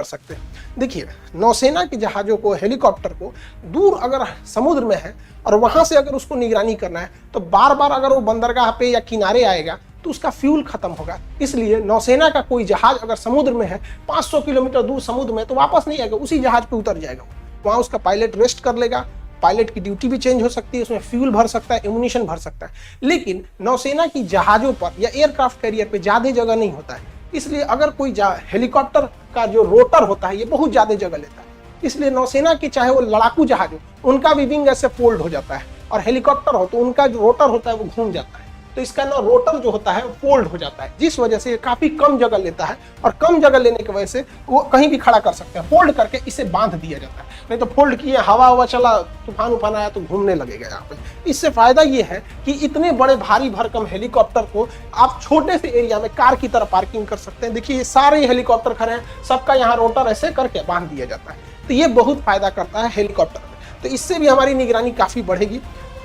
कर सकते हैं। देखिए, नौसेना के जहाज़ों को, हेलीकॉप्टर को दूर अगर समुद्र में है और वहाँ से अगर उसको निगरानी करना है तो बार बार अगर वो बंदरगाह पे या किनारे आएगा तो उसका फ्यूल खत्म होगा। इसलिए नौसेना का कोई जहाज अगर समुद्र में है 500 किलोमीटर दूर समुद्र में, तो वापस नहीं आएगा, उसी जहाज पे उतर जाएगा। वहाँ उसका पायलट रेस्ट कर लेगा, पायलट की ड्यूटी भी चेंज हो सकती है, उसमें फ्यूल भर सकता है, एमुनिशन भर सकता है। लेकिन नौसेना की जहाज़ों पर या एयरक्राफ्ट कैरियर पे ज़्यादा जगह नहीं होता है, इसलिए अगर कोई हेलीकॉप्टर का जो रोटर होता है ये बहुत ज़्यादा जगह लेता है। इसलिए नौसेना के चाहे वो लड़ाकू जहाज हो, उनका भी विंग ऐसे फोल्ड हो जाता है, और हेलीकॉप्टर हो तो उनका जो रोटर होता है वो घूम जाता है, तो इसका ना रोटर जो होता है वो फोल्ड हो जाता है, जिस वजह से काफी कम जगह लेता है, और कम जगह लेने की वजह से वो कहीं भी खड़ा कर सकते हैं। फोल्ड करके इसे बांध दिया जाता है, नहीं तो फोल्ड किए हवा चला, तूफान उफान आया तो घूमने लगेगा यहाँ पे। इससे फायदा ये है कि इतने बड़े भारी भरकम हेलीकॉप्टर को आप छोटे से एरिया में कार की तरह पार्किंग कर सकते हैं। देखिए, ये सारे हेलीकॉप्टर खड़े हैं, सबका यहाँ रोटर ऐसे करके बांध दिया जाता है, तो ये बहुत फायदा करता है हेलीकॉप्टर में। तो इससे भी हमारी निगरानी काफी बढ़ेगी।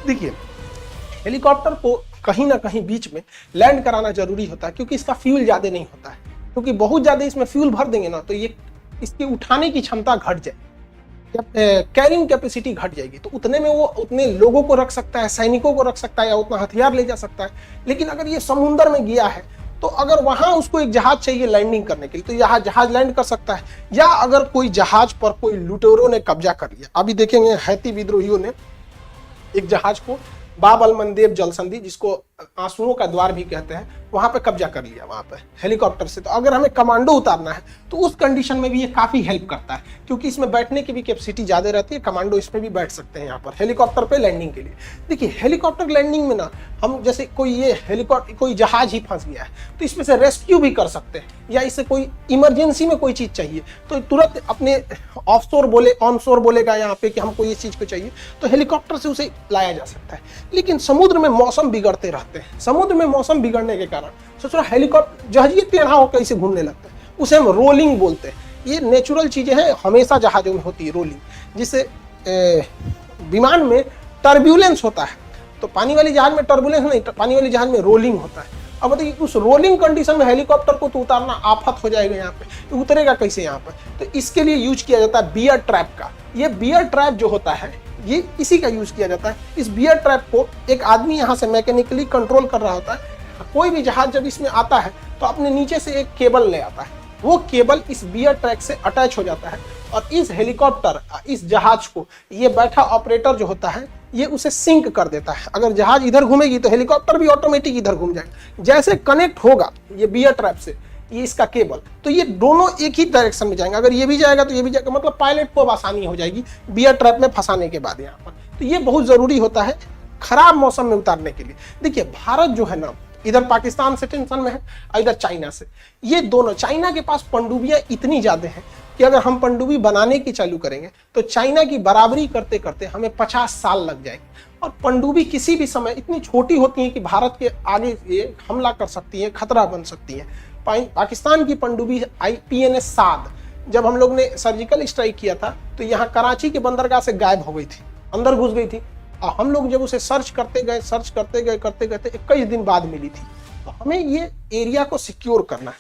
देखिए, हेलीकॉप्टर को कहीं ना कहीं बीच में लैंड कराना जरूरी होता है, क्योंकि इसका फ्यूल ज़्यादा नहीं होता है, क्योंकि बहुत ज़्यादा इसमें फ्यूल भर देंगे ना तो ये इसकी उठाने की क्षमता घट जाए, कैरिंग कैपेसिटी घट जाएगी, तो उतने में वो उतने लोगों को रख सकता है, सैनिकों को रख सकता है, या उतना हथियार ले जा सकता है। लेकिन अगर ये समुद्र में गया है तो अगर वहां उसको एक जहाज चाहिए लैंडिंग करने के लिए, तो यहाँ जहाज लैंड कर सकता है। या अगर कोई जहाज पर कोई लुटेरों ने कब्जा कर लिया, अभी देखेंगे हैती विद्रोहियों ने एक जहाज को बाब अल मंदेब जलसंधि, जिसको आंसुओं का द्वार भी कहते हैं, वहां पे कब्जा कर लिया वहां पे हेलीकॉप्टर से। तो अगर हमें कमांडो उतारना है तो उस कंडीशन में भी ये काफी हेल्प करता है, क्योंकि इसमें बैठने की भी कैपेसिटी ज्यादा रहती है, कमांडो इसमें भी बैठ सकते हैं यहाँ पर हेलीकॉप्टर पे लैंडिंग के लिए। देखिए, हेलीकॉप्टर लैंडिंग में ना हम जैसे कोई ये हेलीकॉप्टर कोई जहाज ही फंस गया है तो इसमें से रेस्क्यू भी कर सकते हैं, या इससे कोई इमरजेंसी में कोई चीज चाहिए तो तुरंत अपने ऑफशोर बोले ऑनशोर बोलेगा यहाँ पे कि हमको ये चीज को चाहिए, तो हेलीकॉप्टर से उसे लाया जा सकता है। लेकिन समुद्र में मौसम बिगड़ते रहते हैं, समुद्र में मौसम बिगड़ने के कारण सोचो हेलीकॉप्टर जहाज टेढ़ा होकर इसे घूमने लगता है, उसे हम रोलिंग बोलते हैं। ये नेचुरल चीजें हैं, हमेशा जहाजों में होती है रोलिंग, जिससे विमान में टर्ब्यूलेंस होता है, तो पानी वाली जहाज में टर्बुलेंस नहीं, पानी वाली जहाज में रोलिंग होता है। अब बताइए, उस रोलिंग कंडीशन में हेलीकॉप्टर को तो उतारना आफत हो जाएगा, यहाँ पे उतरेगा कैसे यहाँ पे। तो इसके लिए यूज किया जाता है बियर ट्रैप का। ये बियर ट्रैप जो होता है ये इसी का यूज किया जाता है। इस बियर ट्रैप को एक आदमी यहाँ से मैकेनिकली कंट्रोल कर रहा होता है। कोई भी जहाज जब इसमें आता है तो अपने नीचे से एक केबल ले आता है, वो केबल इस बियर ट्रैक से अटैच हो जाता है, और इस हेलीकॉप्टर इस जहाज को ये बैठा ऑपरेटर जो होता है ये उसे सिंक कर देता है। अगर जहाज इधर घूमेगी तो हेलीकॉप्टर भी ऑटोमेटिक इधर घूम जाएगा। जैसे कनेक्ट होगा ये बियर ट्रैप से ये इसका केबल, तो ये दोनों एक ही डायरेक्शन में जाएंगे। अगर ये भी जाएगा तो ये भी जाएगा, मतलब पायलट को अब आसानी हो जाएगी बियर ट्रैप में फंसाने के बाद यहाँ पर। तो ये बहुत जरूरी होता है खराब मौसम में उतारने के लिए। देखिए, भारत जो है ना, इधर पाकिस्तान से टेंशन में है और इधर चाइना से। ये दोनों, चाइना के पास पनडुब्बियां इतनी ज्यादा हैं कि अगर हम पनडुब्बी बनाने की चालू करेंगे तो चाइना की बराबरी करते करते हमें 50 साल लग जाएंगे। और पनडुब्बी किसी भी समय इतनी छोटी होती है कि भारत के आगे ये हमला कर सकती है, खतरा बन सकती है। पाकिस्तान की पनडुब्बी IPNS साद, जब हम लोग ने सर्जिकल स्ट्राइक किया था तो यहाँ कराची के बंदरगाह से गायब हो गई थी, अंदर घुस गई थी, और हम लोग जब उसे सर्च करते गए करते 21 दिन बाद मिली थी। तो हमें ये एरिया को सिक्योर करना है,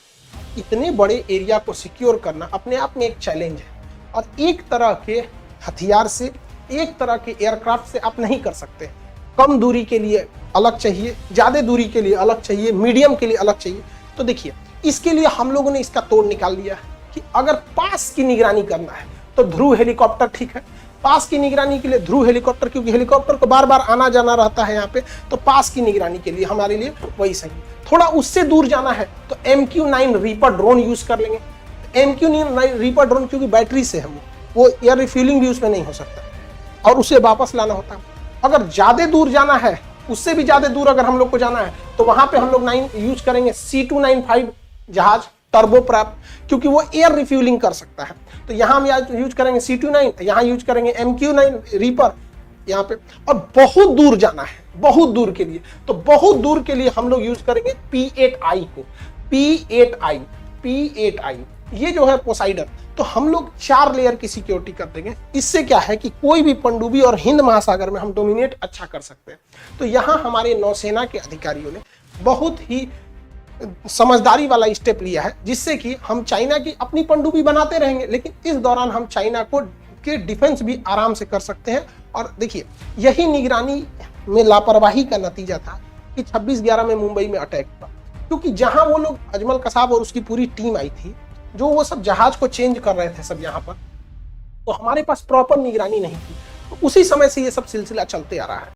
इतने बड़े एरिया को सिक्योर करना अपने आप में एक चैलेंज है, और एक तरह के हथियार से, एक तरह के एयरक्राफ्ट से आप नहीं कर सकते। कम दूरी के लिए अलग चाहिए, ज्यादा दूरी के लिए अलग चाहिए, मीडियम के लिए अलग चाहिए। तो देखिए, इसके लिए हम लोगों ने इसका तोड़ निकाल दिया कि अगर पास की निगरानी करना है तो ध्रुव हेलीकॉप्टर ठीक है। पास की निगरानी के लिए ध्रुव हेलीकॉप्टर, क्योंकि हेलीकॉप्टर को बार बार आना जाना रहता है यहाँ पे, तो पास की निगरानी के लिए हमारे लिए वही सही। थोड़ा उससे दूर जाना है तो MQ-9 रीपर ड्रोन यूज कर लेंगे। MQ-9 रीपर ड्रोन क्योंकि बैटरी से है, वो एयर रिफ्यूलिंग भी उसमें नहीं हो सकता और उसे वापस लाना होता है। अगर ज्यादा दूर जाना है, उससे भी ज्यादा दूर अगर हम लोग को जाना है, तो वहां पे हम लोग 9 यूज करेंगे C295 जहाज टर्बोप्रॉप, क्योंकि वो एयर रिफ्यूलिंग कर सकता है। तो यहाँ हम यूज करेंगे C29, यहाँ यूज करेंगे MQ-9 रीपर यहाँ पे। और बहुत दूर जाना है, बहुत दूर के लिए, तो बहुत दूर के लिए हम लोग यूज करेंगे P8I को। P8I ये जो है पोसाइडन। तो हम लोग 4 लेयर की सिक्योरिटी कर देंगे। इससे क्या है कि कोई भी पनडुब्बी और हिंद महासागर में हम डोमिनेट अच्छा कर सकते हैं। तो यहाँ हमारे नौसेना के अधिकारियों ने बहुत ही समझदारी वाला स्टेप लिया है, जिससे कि हम चाइना की अपनी पनडुब्बी बनाते रहेंगे, लेकिन इस दौरान हम चाइना को के डिफेंस भी आराम से कर सकते हैं। और देखिए, यही निगरानी में लापरवाही का नतीजा था कि 26/11 में मुंबई में अटैक हुआ, क्योंकि जहां वो लोग अजमल कसाब और उसकी पूरी टीम आई थी, जो वो सब जहाज को चेंज कर रहे थे सब यहाँ पर, तो हमारे पास प्रॉपर निगरानी नहीं थी। तो उसी समय से ये सब सिलसिला चलते आ रहा है।